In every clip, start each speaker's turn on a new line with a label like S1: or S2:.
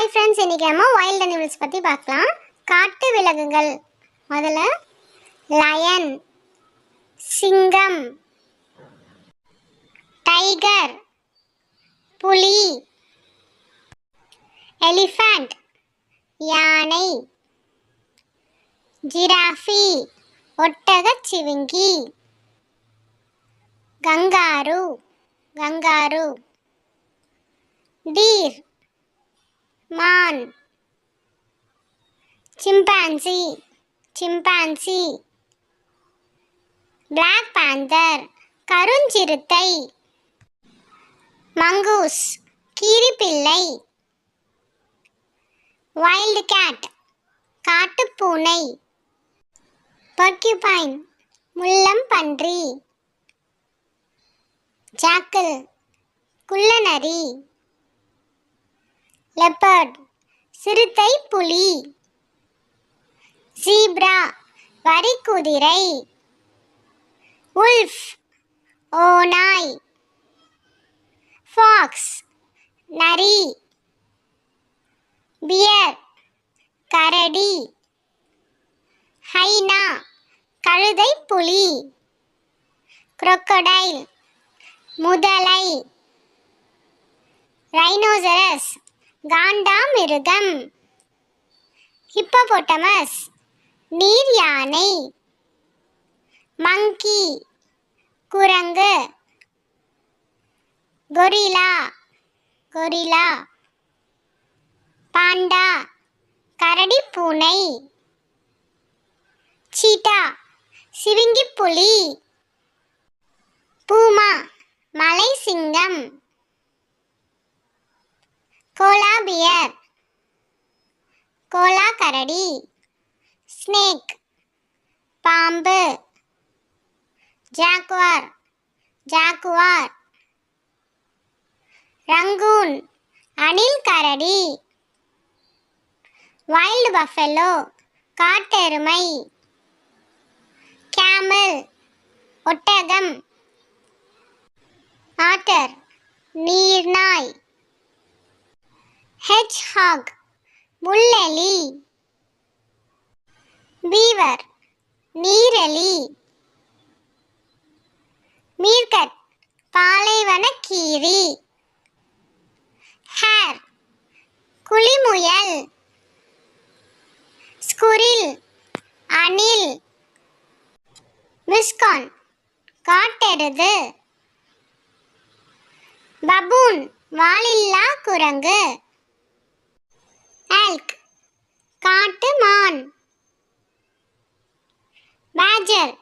S1: Hi friends, இன்னைக்கு நம்ம wild animals பற்றி பார்க்கலாம். காட்டு விலங்குகள். முதல்ல லயன், சிங்கம், டைகர், புலி, எலிஃபண்ட், யானை, ஜிராஃபி, ஒட்டகச்சிவிங்கி, கங்காரு, டீர், மான், சிம்பான்சி, பிளாக் பேந்தர், கருஞ்சிறுத்தை, மங்கூஸ், கீரிப்பிள்ளை, வைல்ட் கேட், காட்டுப்பூனை, பர்க்யூபைன், முள்ளம்பன்றி, ஜாக்கல், குள்ளநரி, லெப்பர்ட், சிறுத்தை புலி, ஜீப்ரா, வரிக்குதிரை, உல்ஃப், ஓநாய், ஃபாக்ஸ், நரி, பியர், கரடி, ஹைனா, கழுதை புலி, crocodile, முதலை, ரைனோசரஸ், காண்டாமிருகம், ஹிப்போபோட்டமஸ், நீர் யானை, மங்கி, குரங்கு, கொரில்லா, பாண்டா, கரடி பூனை, சீட்டா, சிவிங்கிப்புலி, பூமா, மலை சிங்கம், கோலா பியர், கோலா கரடி, ஸ்னேக், பாம்பு, ஜாக்குவார், ரங்கூன், அணில் கரடி, வைல்ட் பஃபெலோ, காட்டெருமை, கேமல், ஒட்டகம், order, நீர்நாய், hedgehog, முள்ளெலி, fever, நீரெலி, மீர்கட், பாலைவனக்கீரி, hair, குளிமுயல், squirrel, அணில், விஸ்கான், காட்டெருது, பபூன், வாலில்லா குரங்கு, எல்க், காட்டு மான், பேஜர்,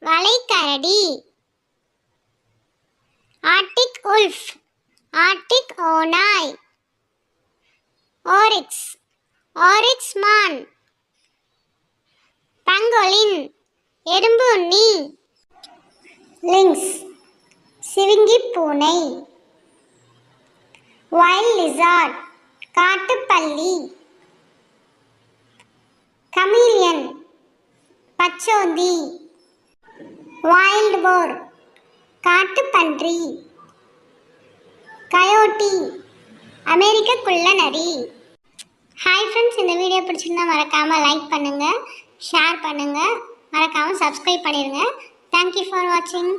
S1: வளைக்கரடி, ஆர்டிக் உல்ஃப், ஆர்டிக் ஓநாய், ஆரிக்ஸ் மான், பங்கோலின், எறும்பு உண்ணி, லிங்க்ஸ், சிவிங்கிப் பூனை, வைல்ட் லிசார்ட், காட்டுப்பல்லி, கமீலியன், பச்சோந்தி, வைல்ட் போர், காட்டுப்பன்றி, கயோட்டி, அமெரிக்க குள்ளநரி. ஹாய் ஃப்ரெண்ட்ஸ், இந்த வீடியோ பிடிச்சிருந்தா மறக்காமல் லைக் பண்ணுங்கள், ஷேர் பண்ணுங்கள், மறக்காமல் சப்ஸ்கிரைப் பண்ணிடுங்க. தேங்க்யூ ஃபார் வாட்சிங்.